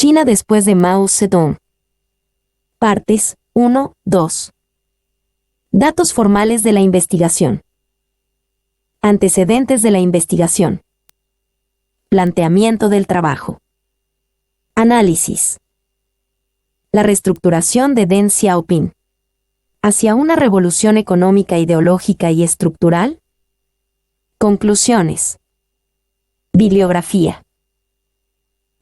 China después de Mao Zedong. Partes 1, 2. Datos formales de la investigación. Antecedentes de la investigación. Planteamiento del trabajo. Análisis. La reestructuración de Deng Xiaoping. ¿Hacia una revolución económica, ideológica y estructural? Conclusiones. Bibliografía.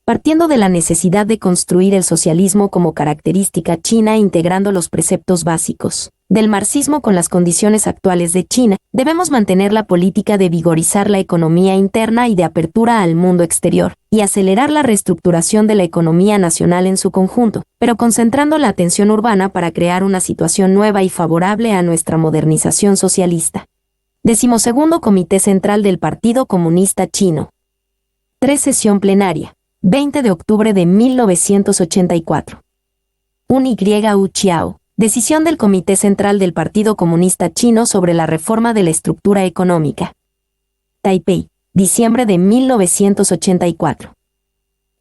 Partiendo de la necesidad de construir el socialismo como característica china integrando los preceptos básicos del marxismo con las condiciones actuales de China, debemos mantener la política de vigorizar la economía interna y de apertura al mundo exterior, y acelerar la reestructuración de la economía nacional en su conjunto, pero concentrando la atención urbana para crear una situación nueva y favorable a nuestra modernización socialista. 12º Comité Central del Partido Comunista Chino. 3 Sesión plenaria. 20 de octubre de 1984. Un-Y Chiao. Decisión del Comité Central del Partido Comunista Chino sobre la reforma de la estructura económica. Taipei, diciembre de 1984.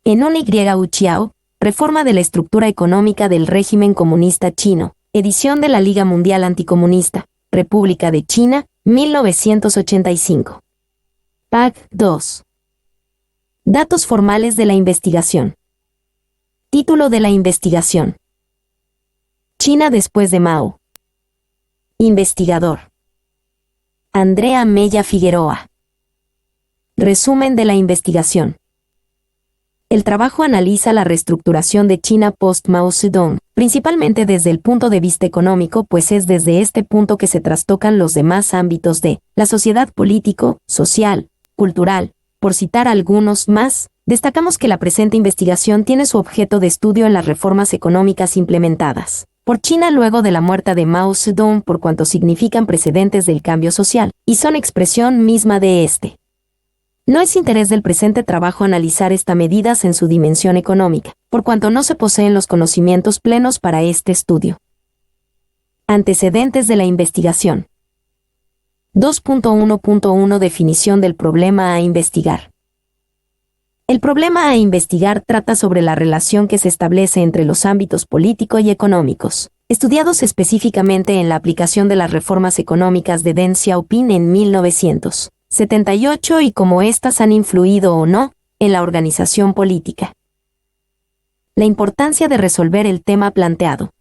En Un-Y Chiao, reforma de la estructura económica del régimen comunista chino. Edición de la Liga Mundial Anticomunista, República de China, 1985. Pag 2. Datos formales de la investigación. Título de la investigación. China después de Mao. Investigador. Andrea Mella Figueroa. Resumen de la investigación. El trabajo analiza la reestructuración de China post-Mao Zedong, principalmente desde el punto de vista económico, pues es desde este punto que se trastocan los demás ámbitos de la sociedad político, social, cultural. Por citar algunos más, destacamos que la presente investigación tiene su objeto de estudio en las reformas económicas implementadas por China luego de la muerte de Mao Zedong por cuanto significan precedentes del cambio social, y son expresión misma de este. No es interés del presente trabajo analizar estas medidas en su dimensión económica, por cuanto no se poseen los conocimientos plenos para este estudio. Antecedentes de la investigación. 2.1.1 Definición del problema a investigar. El problema a investigar trata sobre la relación que se establece entre los ámbitos político y económicos, estudiados específicamente en la aplicación de las reformas económicas de Deng Xiaoping en 1978 y cómo éstas han influido o no en la organización política. La importancia de resolver el tema planteado.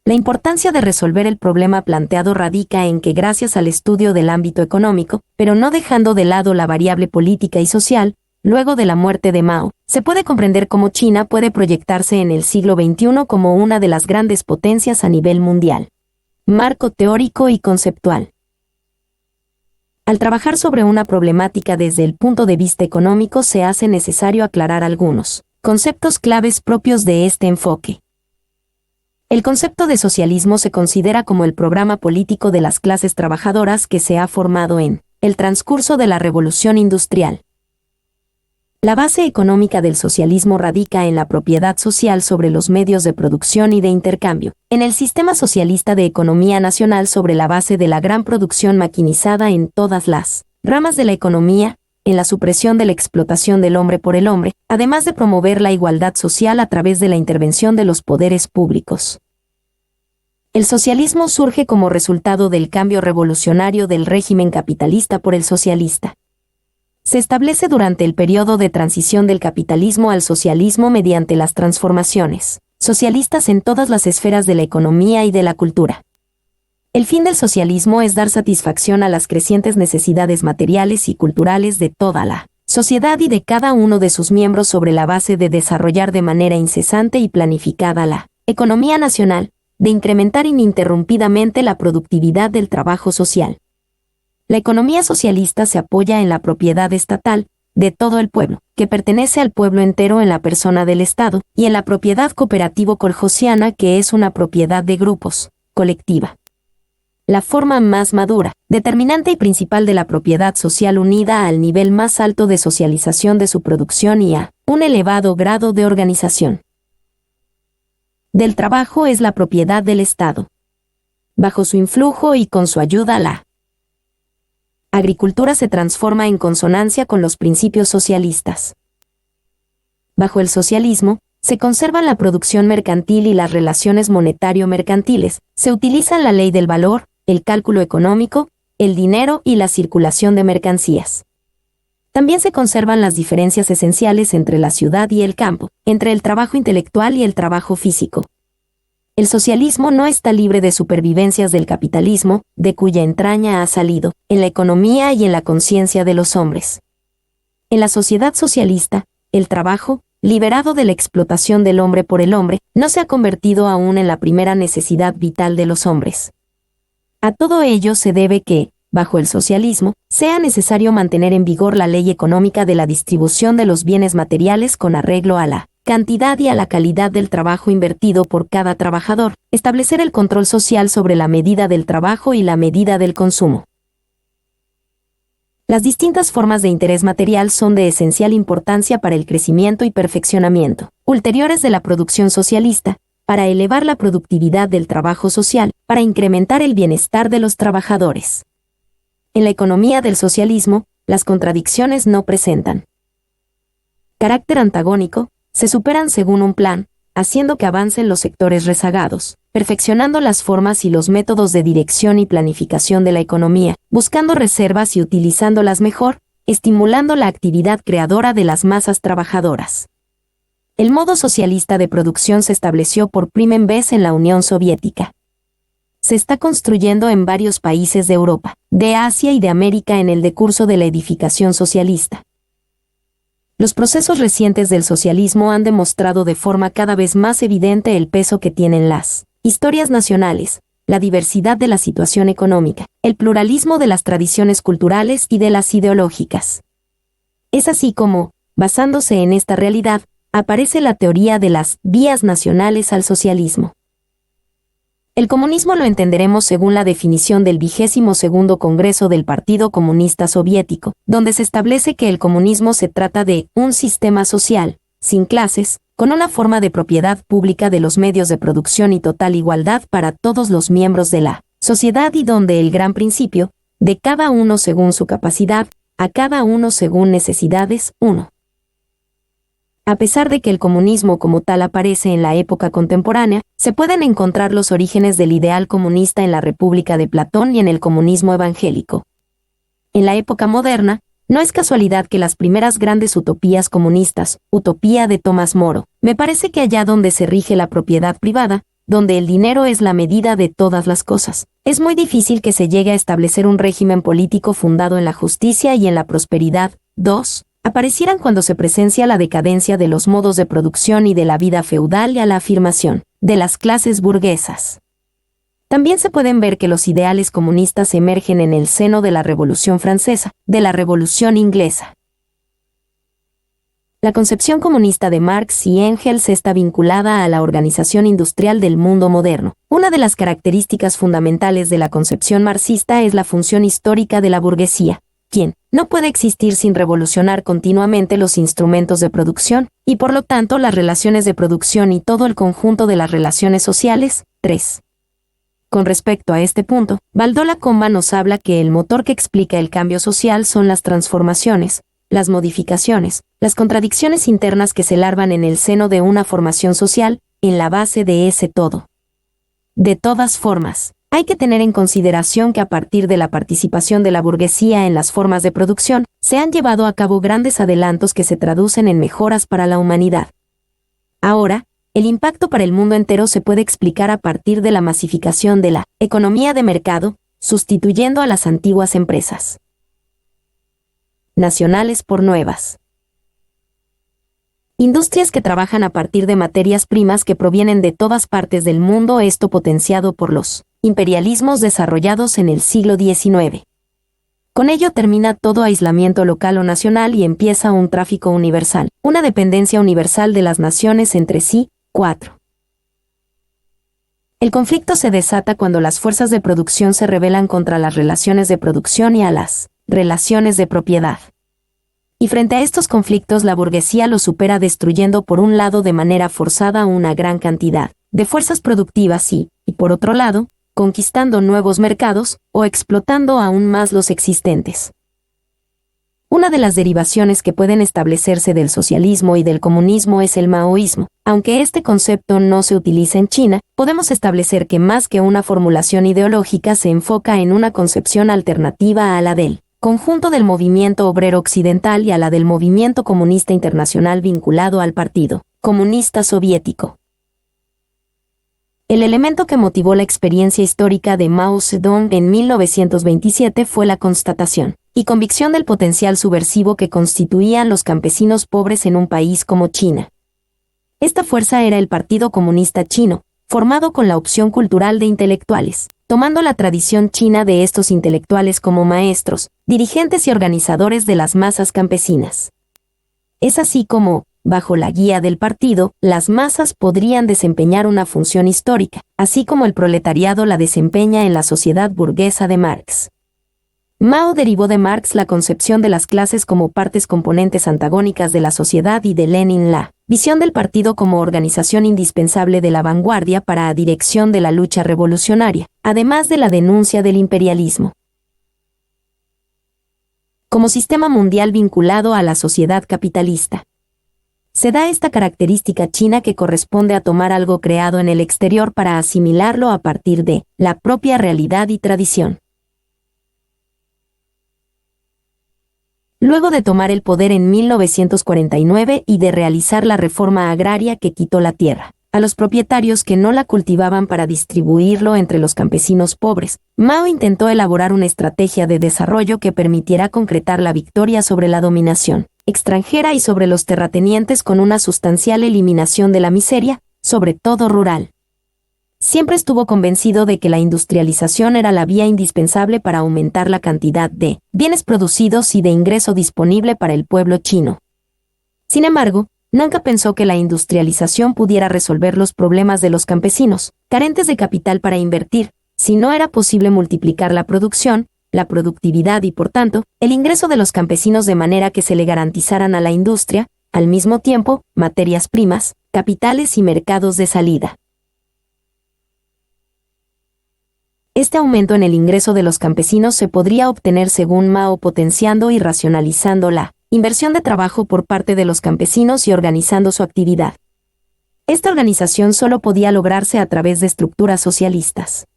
La importancia de resolver el problema planteado radica en que gracias al estudio del ámbito económico, pero no dejando de lado la variable política y social, luego de la muerte de Mao, se puede comprender cómo China puede proyectarse en el siglo XXI como una de las grandes potencias a nivel mundial. Marco teórico y conceptual. Al trabajar sobre una problemática desde el punto de vista económico se hace necesario aclarar algunos conceptos claves propios de este enfoque. El concepto de socialismo se considera como el programa político de las clases trabajadoras que se ha formado en el transcurso de la Revolución Industrial. La base económica del socialismo radica en la propiedad social sobre los medios de producción y de intercambio, en el sistema socialista de economía nacional sobre la base de la gran producción maquinizada en todas las ramas de la economía, en la supresión de la explotación del hombre por el hombre, además de promover la igualdad social a través de la intervención de los poderes públicos. El socialismo surge como resultado del cambio revolucionario del régimen capitalista por el socialista. Se establece durante el periodo de transición del capitalismo al socialismo mediante las transformaciones socialistas en todas las esferas de la economía y de la cultura. El fin del socialismo es dar satisfacción a las crecientes necesidades materiales y culturales de toda la sociedad y de cada uno de sus miembros sobre la base de desarrollar de manera incesante y planificada la economía nacional, de incrementar ininterrumpidamente la productividad del trabajo social. La economía socialista se apoya en la propiedad estatal de todo el pueblo, que pertenece al pueblo entero en la persona del Estado, y en la propiedad cooperativo-coljosiana, que es una propiedad de grupos, colectiva. La forma más madura, determinante y principal de la propiedad social unida al nivel más alto de socialización de su producción y a un elevado grado de organización del trabajo es la propiedad del Estado. Bajo su influjo y con su ayuda la agricultura se transforma en consonancia con los principios socialistas. bajo el socialismo, se conservan la producción mercantil y las relaciones monetario-mercantiles, se utilizan la ley del valor, el cálculo económico, el dinero y la circulación de mercancías. También se conservan las diferencias esenciales entre la ciudad y el campo, entre el trabajo intelectual y el trabajo físico. El socialismo no está libre de supervivencias del capitalismo, de cuya entraña ha salido, en la economía y en la conciencia de los hombres. En la sociedad socialista, el trabajo, liberado de la explotación del hombre por el hombre, no se ha convertido aún en la primera necesidad vital de los hombres. A todo ello se debe que, bajo el socialismo, sea necesario mantener en vigor la ley económica de la distribución de los bienes materiales con arreglo a la cantidad y a la calidad del trabajo invertido por cada trabajador, establecer el control social sobre la medida del trabajo y la medida del consumo. Las distintas formas de interés material son de esencial importancia para el crecimiento y perfeccionamiento ulteriores de la producción socialista, para elevar la productividad del trabajo social, para incrementar el bienestar de los trabajadores. En la economía del socialismo, las contradicciones no presentan carácter antagónico, se superan según un plan, haciendo que avancen los sectores rezagados, perfeccionando las formas y los métodos de dirección y planificación de la economía, buscando reservas y utilizándolas mejor, estimulando la actividad creadora de las masas trabajadoras. El modo socialista de producción se estableció por primera vez en la Unión Soviética. Se está construyendo en varios países de Europa, de Asia y de América en el decurso de la edificación socialista. Los procesos recientes del socialismo han demostrado de forma cada vez más evidente el peso que tienen las historias nacionales, la diversidad de la situación económica, el pluralismo de las tradiciones culturales y de las ideológicas. Es así como, basándose en esta realidad, aparece la teoría de las vías nacionales al socialismo. El comunismo lo entenderemos según la definición del 22º Congreso del Partido Comunista Soviético, donde se establece que el comunismo se trata de un sistema social, sin clases, con una forma de propiedad pública de los medios de producción y total igualdad para todos los miembros de la sociedad y donde el gran principio, de cada uno según su capacidad, a cada uno según necesidades, uno. A pesar de que el comunismo como tal aparece en la época contemporánea, se pueden encontrar los orígenes del ideal comunista en la República de Platón y en el comunismo evangélico. En la época moderna, no es casualidad que las primeras grandes utopías comunistas, utopía de Tomás Moro, me parece que allá donde se rige la propiedad privada, donde el dinero es la medida de todas las cosas, es muy difícil que se llegue a establecer un régimen político fundado en la justicia y en la prosperidad. 2. Aparecieran cuando se presencia la decadencia de los modos de producción y de la vida feudal y a la afirmación de las clases burguesas. También se pueden ver que los ideales comunistas emergen en el seno de la Revolución Francesa, de la Revolución Inglesa. La concepción comunista de Marx y Engels está vinculada a la organización industrial del mundo moderno. Una de las características fundamentales de la concepción marxista es la función histórica de la burguesía, quien no puede existir sin revolucionar continuamente los instrumentos de producción, y por lo tanto las relaciones de producción y todo el conjunto de las relaciones sociales. 3. Con respecto a este punto, Baldola Comba nos habla que el motor que explica el cambio social son las transformaciones, las modificaciones, las contradicciones internas que se larvan en el seno de una formación social, en la base de ese todo. De todas formas, hay que tener en consideración que a partir de la participación de la burguesía en las formas de producción, se han llevado a cabo grandes adelantos que se traducen en mejoras para la humanidad. Ahora, el impacto para el mundo entero se puede explicar a partir de la masificación de la economía de mercado, sustituyendo a las antiguas empresas nacionales por nuevas industrias que trabajan a partir de materias primas que provienen de todas partes del mundo, esto potenciado por los imperialismos desarrollados en el siglo XIX. Con ello termina todo aislamiento local o nacional y empieza un tráfico universal, una dependencia universal de las naciones entre sí. 4. El conflicto se desata cuando las fuerzas de producción se rebelan contra las relaciones de producción y a las relaciones de propiedad. Y frente a estos conflictos la burguesía los supera destruyendo por un lado de manera forzada una gran cantidad de fuerzas productivas y, por otro lado, conquistando nuevos mercados o explotando aún más los existentes. Una de las derivaciones que pueden establecerse del socialismo y del comunismo es el maoísmo. Aunque este concepto no se utiliza en China, podemos establecer que más que una formulación ideológica se enfoca en una concepción alternativa a la del conjunto del movimiento obrero occidental y a la del movimiento comunista internacional vinculado al Partido Comunista Soviético. El elemento que motivó la experiencia histórica de Mao Zedong en 1927 fue la constatación y convicción del potencial subversivo que constituían los campesinos pobres en un país como China. Esta fuerza era el Partido Comunista Chino, formado con la opción cultural de intelectuales, tomando la tradición china de estos intelectuales como maestros, dirigentes y organizadores de las masas campesinas. Es así como, bajo la guía del partido, las masas podrían desempeñar una función histórica, así como el proletariado la desempeña en la sociedad burguesa de Marx. Mao derivó de Marx la concepción de las clases como partes componentes antagónicas de la sociedad y de Lenin la visión del partido como organización indispensable de la vanguardia para la dirección de la lucha revolucionaria, además de la denuncia del imperialismo como sistema mundial vinculado a la sociedad capitalista. Se da esta característica china que corresponde a tomar algo creado en el exterior para asimilarlo a partir de la propia realidad y tradición. Luego de tomar el poder en 1949 y de realizar la reforma agraria que quitó la tierra a los propietarios que no la cultivaban para distribuirlo entre los campesinos pobres, Mao intentó elaborar una estrategia de desarrollo que permitiera concretar la victoria sobre la dominación extranjera y sobre los terratenientes con una sustancial eliminación de la miseria, sobre todo rural. Siempre estuvo convencido de que la industrialización era la vía indispensable para aumentar la cantidad de bienes producidos y de ingreso disponible para el pueblo chino. Sin embargo, nunca pensó que la industrialización pudiera resolver los problemas de los campesinos, carentes de capital para invertir, si no era posible multiplicar la producción, la productividad y, por tanto, el ingreso de los campesinos de manera que se le garantizaran a la industria, al mismo tiempo, materias primas, capitales y mercados de salida. Este aumento en el ingreso de los campesinos se podría obtener según Mao potenciando y racionalizando la inversión de trabajo por parte de los campesinos y organizando su actividad. Esta organización solo podía lograrse a través de estructuras socialistas.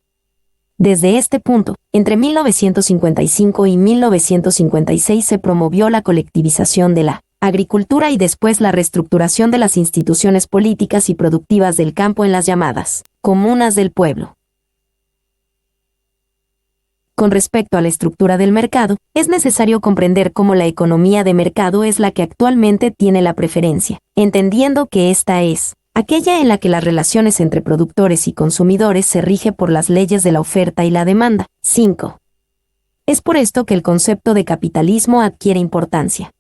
Desde este punto, entre 1955 y 1956 se promovió la colectivización de la agricultura y después la reestructuración de las instituciones políticas y productivas del campo en las llamadas comunas del pueblo. Con respecto a la estructura del mercado, es necesario comprender cómo la economía de mercado es la que actualmente tiene la preferencia, entendiendo que esta es aquella en la que las relaciones entre productores y consumidores se rige por las leyes de la oferta y la demanda. 5. Es por esto que el concepto de capitalismo adquiere importancia.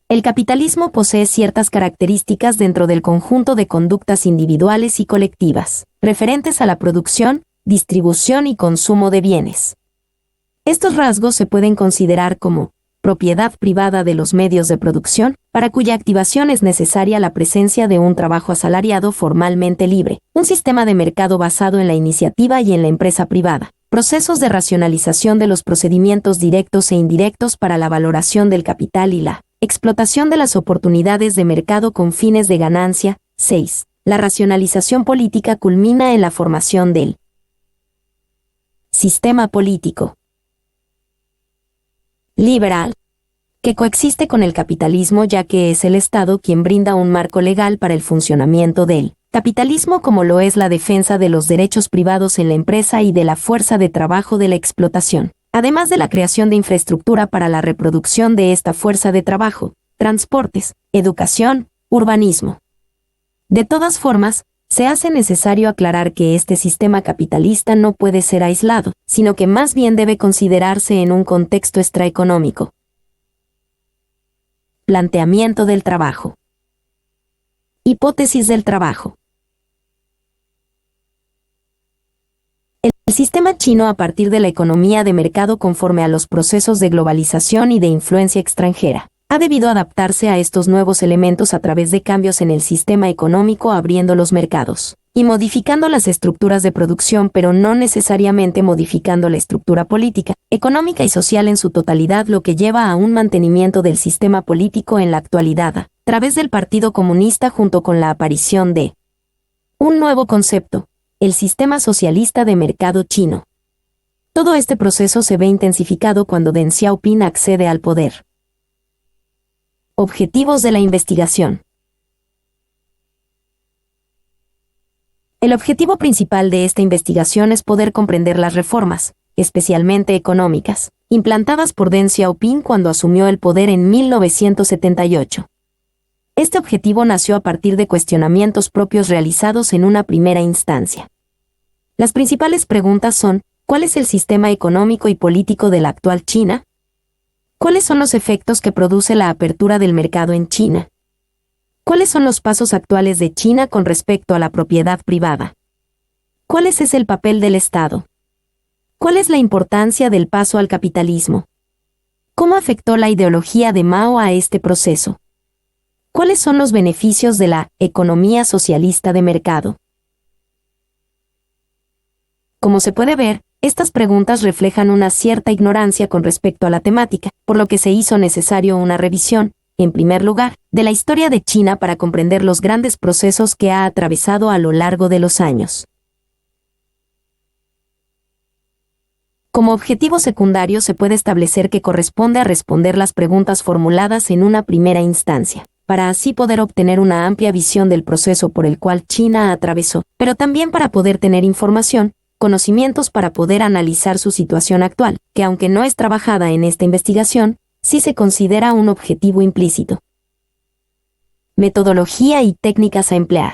El capitalismo posee ciertas características dentro del conjunto de conductas individuales y colectivas, referentes a la producción, distribución y consumo de bienes. Estos rasgos se pueden considerar como propiedad privada de los medios de producción, para cuya activación es necesaria la presencia de un trabajo asalariado formalmente libre, un sistema de mercado basado en la iniciativa y en la empresa privada, procesos de racionalización de los procedimientos directos e indirectos para la valoración del capital y la explotación de las oportunidades de mercado con fines de ganancia. 6. La racionalización política culmina en la formación del sistema político liberal, que coexiste con el capitalismo ya que es el Estado quien brinda un marco legal para el funcionamiento del capitalismo como lo es la defensa de los derechos privados en la empresa y de la fuerza de trabajo de la explotación, además de la creación de infraestructura para la reproducción de esta fuerza de trabajo, transportes, educación, urbanismo. De todas formas, se hace necesario aclarar que este sistema capitalista no puede ser aislado, sino que más bien debe considerarse en un contexto extraeconómico. Planteamiento del trabajo. Hipótesis del trabajo. El sistema chino a partir de la economía de mercado conforme a los procesos de globalización y de influencia extranjera, Ha debido adaptarse a estos nuevos elementos a través de cambios en el sistema económico, abriendo los mercados y modificando las estructuras de producción, pero no necesariamente modificando la estructura política, económica y social en su totalidad, lo que lleva a un mantenimiento del sistema político en la actualidad, a través del Partido Comunista, junto con la aparición de un nuevo concepto, el sistema socialista de mercado chino. Todo este proceso se ve intensificado cuando Deng Xiaoping accede al poder. Objetivos de la investigación. El objetivo principal de esta investigación es poder comprender las reformas, especialmente económicas, implantadas por Deng Xiaoping cuando asumió el poder en 1978. Este objetivo nació a partir de cuestionamientos propios realizados en una primera instancia. Las principales preguntas son: ¿cuál es el sistema económico y político de la actual China? ¿Cuáles son los efectos que produce la apertura del mercado en China? ¿Cuáles son los pasos actuales de China con respecto a la propiedad privada? ¿Cuál es el papel del Estado? ¿Cuál es la importancia del paso al capitalismo? ¿Cómo afectó la ideología de Mao a este proceso? ¿Cuáles son los beneficios de la economía socialista de mercado? Como se puede ver, estas preguntas reflejan una cierta ignorancia con respecto a la temática, por lo que se hizo necesario una revisión, en primer lugar, de la historia de China para comprender los grandes procesos que ha atravesado a lo largo de los años. Como objetivo secundario se puede establecer que corresponde a responder las preguntas formuladas en una primera instancia, para así poder obtener una amplia visión del proceso por el cual China atravesó, pero también para poder tener información, conocimientos para poder analizar su situación actual, que aunque no es trabajada en esta investigación, sí se considera un objetivo implícito. Metodología y técnicas a emplear.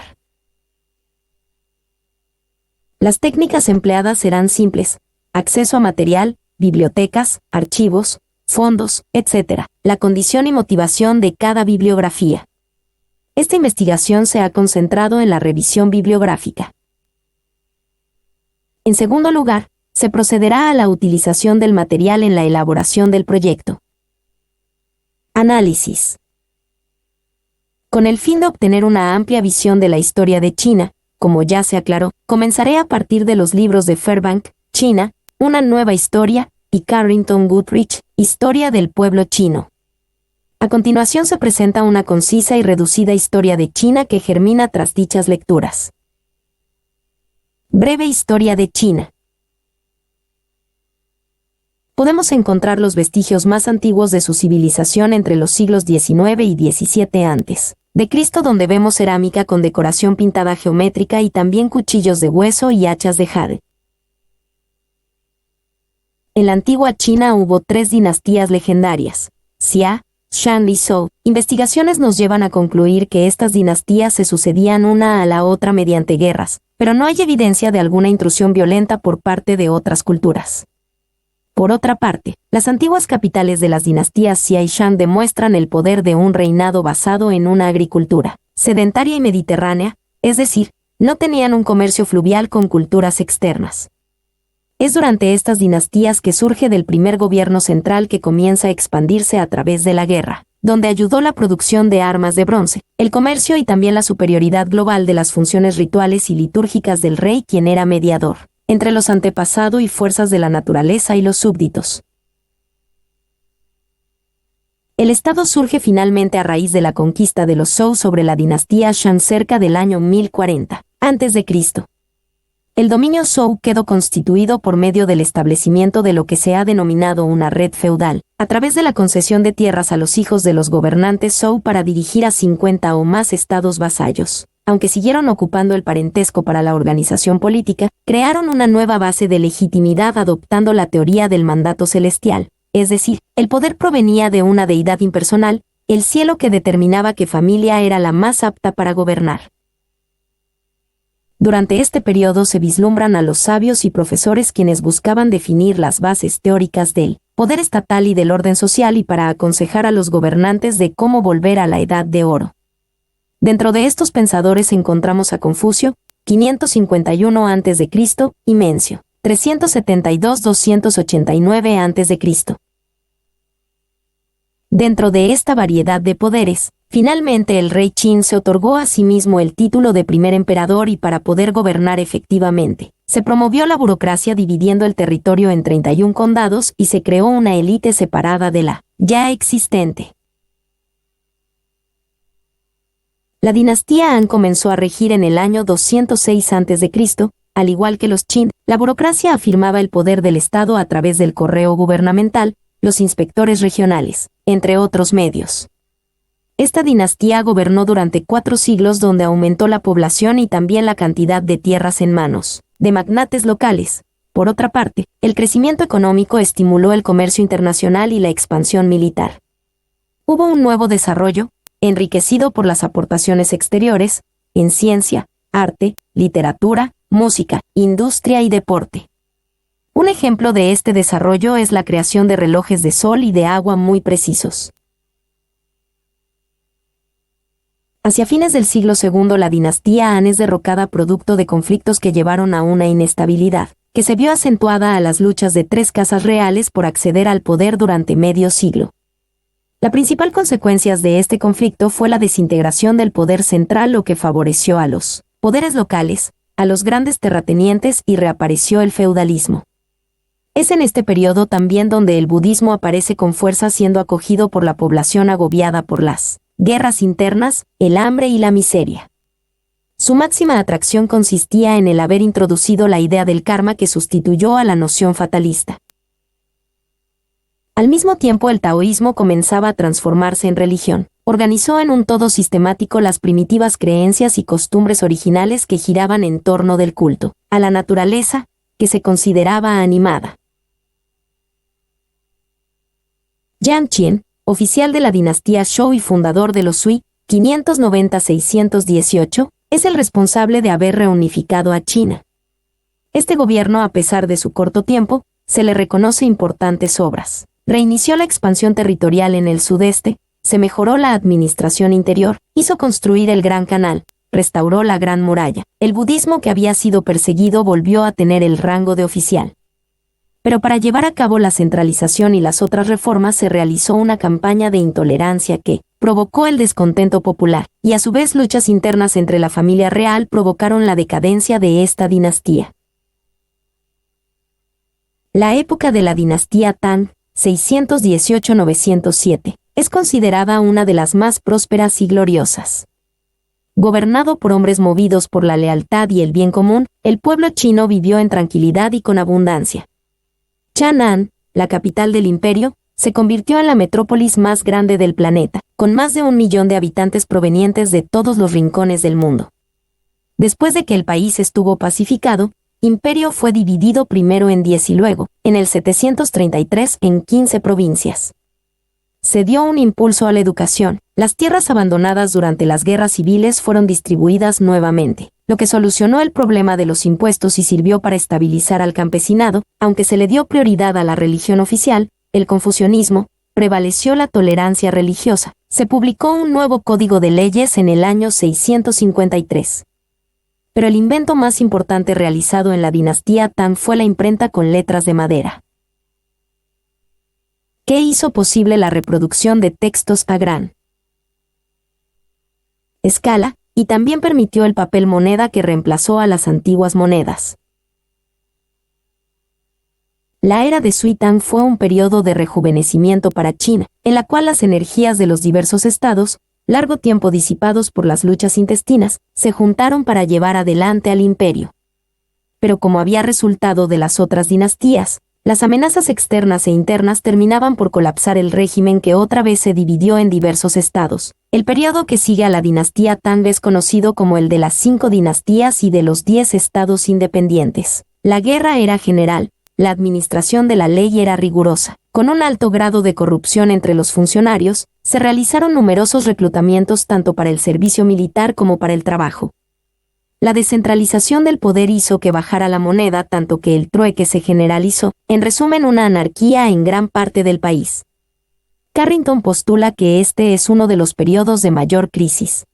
Las técnicas empleadas serán simples: acceso a material, bibliotecas, archivos, fondos, etc., la condición y motivación de cada bibliografía. Esta investigación se ha concentrado en la revisión bibliográfica. En segundo lugar, se procederá a la utilización del material en la elaboración del proyecto. Análisis. Con el fin de obtener una amplia visión de la historia de China, como ya se aclaró, comenzaré a partir de los libros de Fairbank, China, una nueva historia, y Carrington Goodrich, Historia del pueblo chino. A continuación se presenta una concisa y reducida historia de China que germina tras dichas lecturas. Breve historia de China. Podemos encontrar los vestigios más antiguos de su civilización entre los siglos XIX y XVII a.C., donde vemos cerámica con decoración pintada geométrica y también cuchillos de hueso y hachas de jade. En la antigua China hubo 3 dinastías legendarias: Xia, Shan y Zhou. Investigaciones nos llevan a concluir que estas dinastías se sucedían una a la otra mediante guerras, pero no hay evidencia de alguna intrusión violenta por parte de otras culturas. Por otra parte, las antiguas capitales de las dinastías Xia y Shan demuestran el poder de un reinado basado en una agricultura sedentaria y mediterránea, es decir, no tenían un comercio fluvial con culturas externas. Es durante estas dinastías que surge del primer gobierno central que comienza a expandirse a través de la guerra, donde ayudó la producción de armas de bronce, el comercio y también la superioridad global de las funciones rituales y litúrgicas del rey, quien era mediador entre los antepasados y fuerzas de la naturaleza y los súbditos. El Estado surge finalmente a raíz de la conquista de los Zhou sobre la dinastía Shan cerca del año 1040 a.C. El dominio Zhou quedó constituido por medio del establecimiento de lo que se ha denominado una red feudal, a través de la concesión de tierras a los hijos de los gobernantes Zhou para dirigir a 50 o más estados vasallos. Aunque siguieron ocupando el parentesco para la organización política, crearon una nueva base de legitimidad adoptando la teoría del mandato celestial, es decir, el poder provenía de una deidad impersonal, el cielo, que determinaba qué familia era la más apta para gobernar. Durante este periodo se vislumbran a los sabios y profesores quienes buscaban definir las bases teóricas del poder estatal y del orden social y para aconsejar a los gobernantes de cómo volver a la Edad de Oro. Dentro de estos pensadores encontramos a Confucio, 551 a.C., y Mencio, 372-289 a.C. Dentro de esta variedad de poderes, finalmente el rey Qin se otorgó a sí mismo el título de primer emperador y para poder gobernar efectivamente, se promovió la burocracia dividiendo el territorio en 31 condados y se creó una élite separada de la ya existente. La dinastía Han comenzó a regir en el año 206 a.C., al igual que los Qin, la burocracia afirmaba el poder del Estado a través del correo gubernamental, los inspectores regionales, entre otros medios. Esta dinastía gobernó durante 4 siglos donde aumentó la población y también la cantidad de tierras en manos de magnates locales. Por otra parte, el crecimiento económico estimuló el comercio internacional y la expansión militar. Hubo un nuevo desarrollo, enriquecido por las aportaciones exteriores, en ciencia, arte, literatura, música, industria y deporte. Un ejemplo de este desarrollo es la creación de relojes de sol y de agua muy precisos. Hacia fines del siglo II la dinastía Han es derrocada producto de conflictos que llevaron a una inestabilidad, que se vio acentuada a las luchas de 3 casas reales por acceder al poder durante medio siglo. La principal consecuencia de este conflicto fue la desintegración del poder central, lo que favoreció a los poderes locales, a los grandes terratenientes y reapareció el feudalismo. Es en este periodo también donde el budismo aparece con fuerza siendo acogido por la población agobiada por las guerras internas, el hambre y la miseria. Su máxima atracción consistía en el haber introducido la idea del karma que sustituyó a la noción fatalista. Al mismo tiempo el taoísmo comenzaba a transformarse en religión. Organizó en un todo sistemático las primitivas creencias y costumbres originales que giraban en torno del culto a la naturaleza, que se consideraba animada. Yang Qian, oficial de la dinastía Zhou y fundador de los Sui, 590-618, es el responsable de haber reunificado a China. Este gobierno, a pesar de su corto tiempo, se le reconoce importantes obras. Reinició la expansión territorial en el sudeste, se mejoró la administración interior, hizo construir el Gran Canal, restauró la Gran Muralla. El budismo que había sido perseguido volvió a tener el rango de oficial. Pero para llevar a cabo la centralización y las otras reformas se realizó una campaña de intolerancia que provocó el descontento popular, y a su vez luchas internas entre la familia real provocaron la decadencia de esta dinastía. La época de la dinastía Tang, 618-907, es considerada una de las más prósperas y gloriosas. Gobernado por hombres movidos por la lealtad y el bien común, el pueblo chino vivió en tranquilidad y con abundancia. Chang'an, la capital del imperio, se convirtió en la metrópolis más grande del planeta, con más de 1 millón de habitantes provenientes de todos los rincones del mundo. Después de que el país estuvo pacificado, imperio fue dividido primero en 10 y luego, en el 733, en 15 provincias. Se dio un impulso a la educación. Las tierras abandonadas durante las guerras civiles fueron distribuidas nuevamente, lo que solucionó el problema de los impuestos y sirvió para estabilizar al campesinado. Aunque se le dio prioridad a la religión oficial, el confucianismo, prevaleció la tolerancia religiosa. Se publicó un nuevo código de leyes en el año 653. Pero el invento más importante realizado en la dinastía Tang fue la imprenta con letras de madera, que hizo posible la reproducción de textos a gran escala, y también permitió el papel moneda que reemplazó a las antiguas monedas. La era de Sui Tang fue un periodo de rejuvenecimiento para China, en la cual las energías de los diversos estados, largo tiempo disipados por las luchas intestinas, se juntaron para llevar adelante al imperio. Pero como había resultado de las otras dinastías, las amenazas externas e internas terminaban por colapsar el régimen que otra vez se dividió en diversos estados. El periodo que sigue a la dinastía Tang es conocido como el de las 5 dinastías y de los 10 estados independientes. La guerra era general, la administración de la ley era rigurosa. Con un alto grado de corrupción entre los funcionarios, se realizaron numerosos reclutamientos tanto para el servicio militar como para el trabajo. La descentralización del poder hizo que bajara la moneda tanto que el trueque se generalizó, en resumen una anarquía en gran parte del país. Carrington postula que este es uno de los periodos de mayor crisis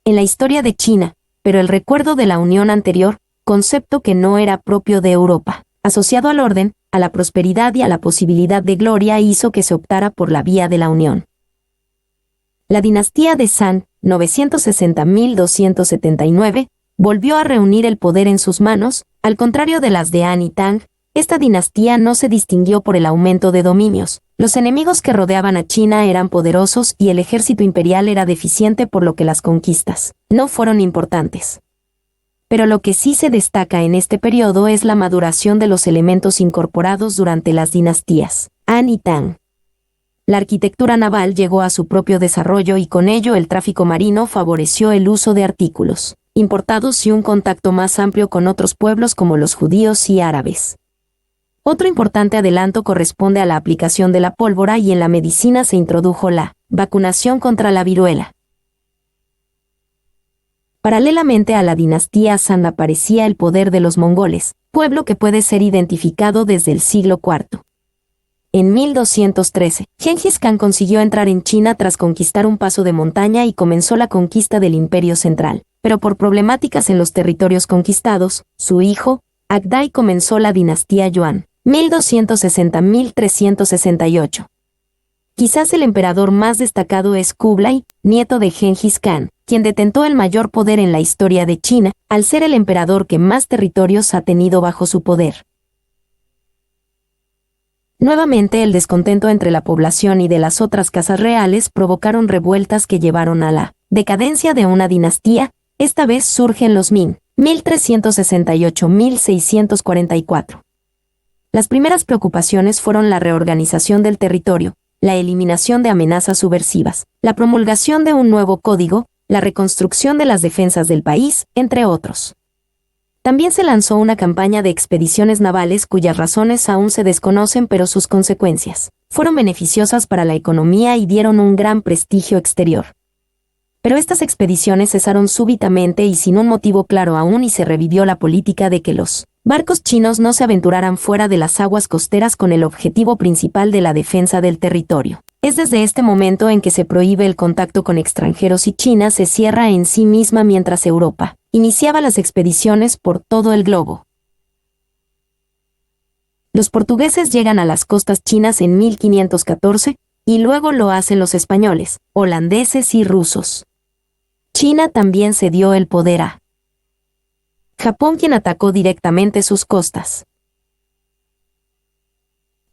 en la historia de China, pero el recuerdo de la unión anterior, concepto que no era propio de Europa, asociado al orden, a la prosperidad y a la posibilidad de gloria hizo que se optara por la vía de la unión. La dinastía de San, 960-1279, volvió a reunir el poder en sus manos. Al contrario de las de An y Tang, esta dinastía no se distinguió por el aumento de dominios. Los enemigos que rodeaban a China eran poderosos y el ejército imperial era deficiente, por lo que las conquistas no fueron importantes. Pero lo que sí se destaca en este periodo es la maduración de los elementos incorporados durante las dinastías An y Tang. La arquitectura naval llegó a su propio desarrollo y con ello el tráfico marino favoreció el uso de artículos importados y un contacto más amplio con otros pueblos como los judíos y árabes. Otro importante adelanto corresponde a la aplicación de la pólvora, y en la medicina se introdujo la vacunación contra la viruela. Paralelamente a la dinastía San aparecía el poder de los mongoles, pueblo que puede ser identificado desde el siglo IV. En 1213, Gengis Khan consiguió entrar en China tras conquistar un paso de montaña y comenzó la conquista del Imperio Central, pero por problemáticas en los territorios conquistados, su hijo, Agdai, comenzó la dinastía Yuan, 1260-1368. Quizás el emperador más destacado es Kublai, nieto de Gengis Khan, quien detentó el mayor poder en la historia de China, al ser el emperador que más territorios ha tenido bajo su poder. Nuevamente, el descontento entre la población y de las otras casas reales provocaron revueltas que llevaron a la decadencia de una dinastía. Esta vez surgen los Ming, 1368-1644. Las primeras preocupaciones fueron la reorganización del territorio, la eliminación de amenazas subversivas, la promulgación de un nuevo código, la reconstrucción de las defensas del país, entre otros. También se lanzó una campaña de expediciones navales cuyas razones aún se desconocen, pero sus consecuencias fueron beneficiosas para la economía y dieron un gran prestigio exterior. Pero estas expediciones cesaron súbitamente y sin un motivo claro aún, y se revivió la política de que los barcos chinos no se aventuraran fuera de las aguas costeras con el objetivo principal de la defensa del territorio. Es desde este momento en que se prohíbe el contacto con extranjeros y China se cierra en sí misma, mientras Europa iniciaba las expediciones por todo el globo. Los portugueses llegan a las costas chinas en 1514, y luego lo hacen los españoles, holandeses y rusos. China también cedió el poder a Japón, quien atacó directamente sus costas.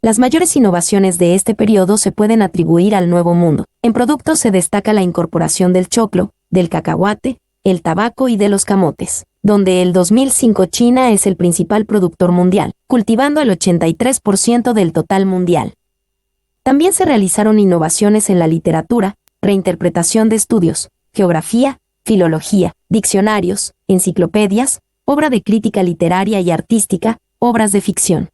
Las mayores innovaciones de este periodo se pueden atribuir al Nuevo Mundo. En productos se destaca la incorporación del choclo, del cacahuate, el tabaco y de los camotes, donde el 2005 China es el principal productor mundial, cultivando el 83% del total mundial. También se realizaron innovaciones en la literatura, reinterpretación de estudios, geografía, filología, diccionarios, enciclopedias, obra de crítica literaria y artística, obras de ficción.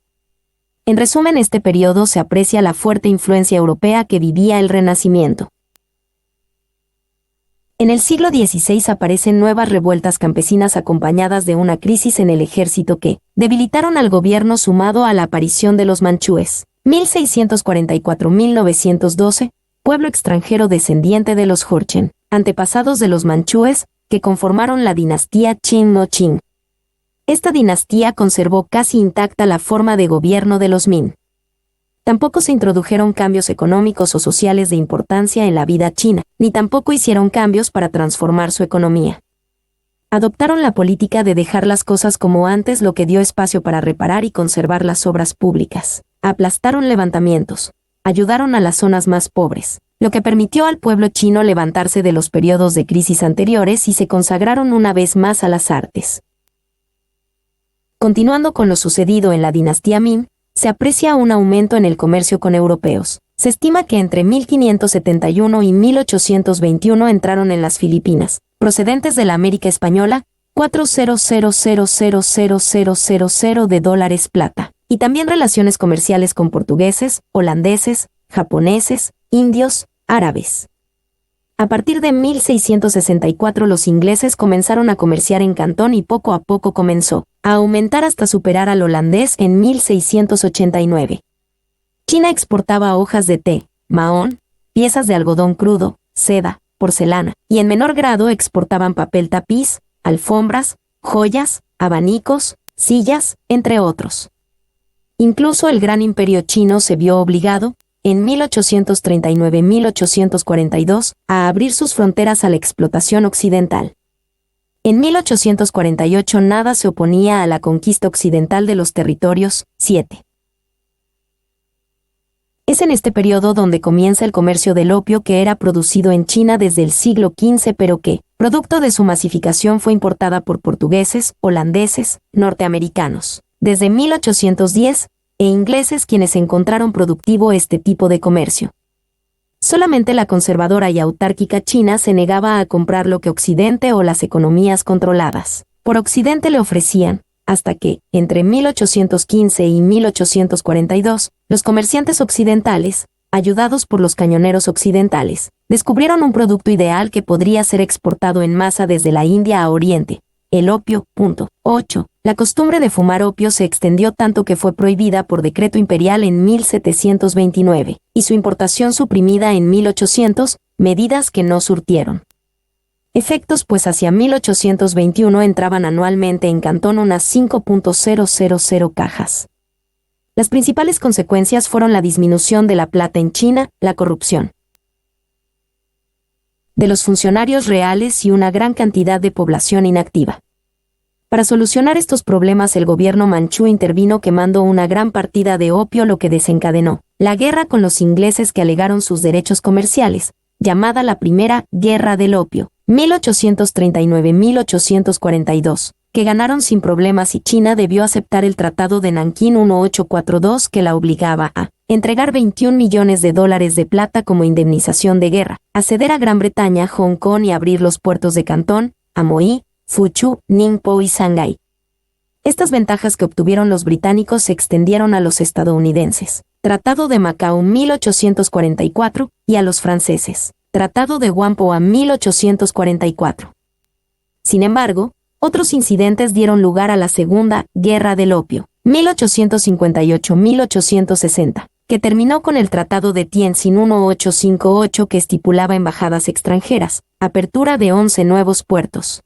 En resumen, este periodo se aprecia la fuerte influencia europea que vivía el Renacimiento. En el siglo XVI aparecen nuevas revueltas campesinas acompañadas de una crisis en el ejército que debilitaron al gobierno, sumado a la aparición de los manchúes. 1644-1912, pueblo extranjero descendiente de los Jurchen, antepasados de los manchúes, que conformaron la dinastía Qing-no-Qing. Esta dinastía conservó casi intacta la forma de gobierno de los Ming. Tampoco se introdujeron cambios económicos o sociales de importancia en la vida china, ni tampoco hicieron cambios para transformar su economía. Adoptaron la política de dejar las cosas como antes, lo que dio espacio para reparar y conservar las obras públicas. Aplastaron levantamientos, ayudaron a las zonas más pobres, lo que permitió al pueblo chino levantarse de los periodos de crisis anteriores, y se consagraron una vez más a las artes. Continuando con lo sucedido en la dinastía Ming, se aprecia un aumento en el comercio con europeos. Se estima que entre 1571 y 1821 entraron en las Filipinas, procedentes de la América Española, 400,000,000 de dólares plata, y también relaciones comerciales con portugueses, holandeses, japoneses, indios, árabes. A partir de 1664 los ingleses comenzaron a comerciar en Cantón y poco a poco comenzó a aumentar hasta superar al holandés en 1689. China exportaba hojas de té, mahón, piezas de algodón crudo, seda, porcelana, y en menor grado exportaban papel tapiz, alfombras, joyas, abanicos, sillas, entre otros. Incluso el gran imperio chino se vio obligado, en 1839-1842, a abrir sus fronteras a la explotación occidental. En 1848 nada se oponía a la conquista occidental de los territorios. 7. Es en este periodo donde comienza el comercio del opio que era producido en China desde el siglo XV pero que, producto de su masificación, fue importada por portugueses, holandeses, norteamericanos, desde 1810, e ingleses quienes encontraron productivo este tipo de comercio. Solamente la conservadora y autárquica China se negaba a comprar lo que Occidente o las economías controladas por Occidente le ofrecían, hasta que, entre 1815 y 1842, los comerciantes occidentales, ayudados por los cañoneros occidentales, descubrieron un producto ideal que podría ser exportado en masa desde la India a Oriente, el opio. 8. La costumbre de fumar opio se extendió tanto que fue prohibida por decreto imperial en 1729, y su importación suprimida en 1800, medidas que no surtieron efectos pues hacia 1821 entraban anualmente en Cantón unas 5.000 cajas. Las principales consecuencias fueron la disminución de la plata en China, la corrupción de los funcionarios reales y una gran cantidad de población inactiva. Para solucionar estos problemas el gobierno manchú intervino quemando una gran partida de opio, lo que desencadenó la guerra con los ingleses que alegaron sus derechos comerciales, llamada la Primera Guerra del Opio, 1839-1842, que ganaron sin problemas y China debió aceptar el Tratado de Nankín 1842 que la obligaba a entregar $21 millones de plata como indemnización de guerra, a ceder a Gran Bretaña Hong Kong y abrir los puertos de Cantón, Amoy, Fuchu, Ningpo y Shanghái. Estas ventajas que obtuvieron los británicos se extendieron a los estadounidenses, Tratado de Macao 1844, y a los franceses, Tratado de Whampoa 1844. Sin embargo, otros incidentes dieron lugar a la Segunda Guerra del Opio, 1858-1860, que terminó con el Tratado de Tientsin 1858 que estipulaba embajadas extranjeras, apertura de 11 nuevos puertos,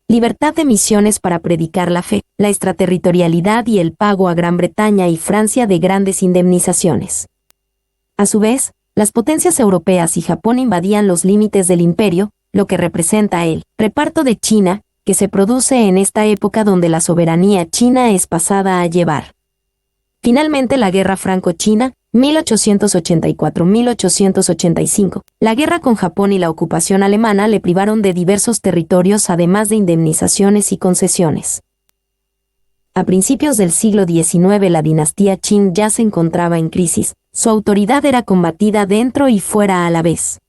libertad de misiones para predicar la fe, la extraterritorialidad y el pago a Gran Bretaña y Francia de grandes indemnizaciones. A su vez, las potencias europeas y Japón invadían los límites del imperio, lo que representa el reparto de China, que se produce en esta época donde la soberanía china es pasada a llevar. Finalmente la Guerra Franco-China, 1884-1885. La guerra con Japón y la ocupación alemana le privaron de diversos territorios además de indemnizaciones y concesiones. A principios del siglo XIX la dinastía Qing ya se encontraba en crisis, su autoridad era combatida dentro y fuera a la vez.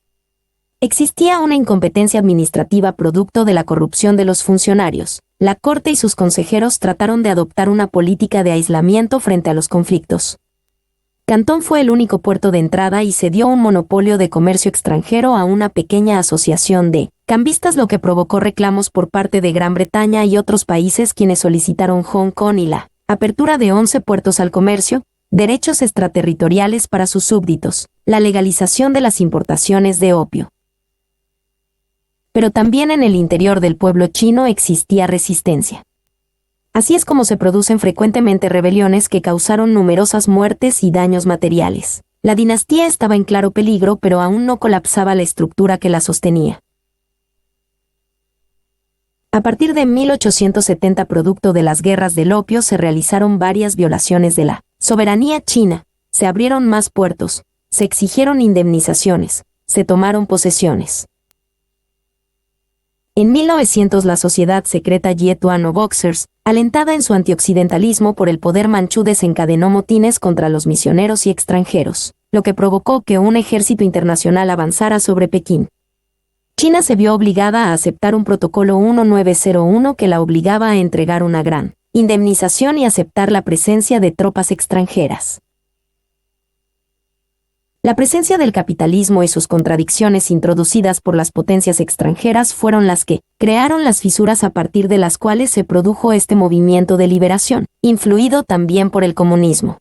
Existía una incompetencia administrativa producto de la corrupción de los funcionarios. La corte y sus consejeros trataron de adoptar una política de aislamiento frente a los conflictos. Cantón fue el único puerto de entrada y se dio un monopolio de comercio extranjero a una pequeña asociación de cambistas, lo que provocó reclamos por parte de Gran Bretaña y otros países quienes solicitaron Hong Kong y la apertura de 11 puertos al comercio, derechos extraterritoriales para sus súbditos, la legalización de las importaciones de opio. Pero también en el interior del pueblo chino existía resistencia. Así es como se producen frecuentemente rebeliones que causaron numerosas muertes y daños materiales. La dinastía estaba en claro peligro, pero aún no colapsaba la estructura que la sostenía. A partir de 1870, producto de las guerras del opio, se realizaron varias violaciones de la soberanía china, se abrieron más puertos, se exigieron indemnizaciones, se tomaron posesiones. En 1900 la sociedad secreta Yetuano Boxers, alentada en su antioccidentalismo por el poder manchú, desencadenó motines contra los misioneros y extranjeros, lo que provocó que un ejército internacional avanzara sobre Pekín. China se vio obligada a aceptar un protocolo 1901 que la obligaba a entregar una gran indemnización y aceptar la presencia de tropas extranjeras. La presencia del capitalismo y sus contradicciones introducidas por las potencias extranjeras fueron las que crearon las fisuras a partir de las cuales se produjo este movimiento de liberación, influido también por el comunismo.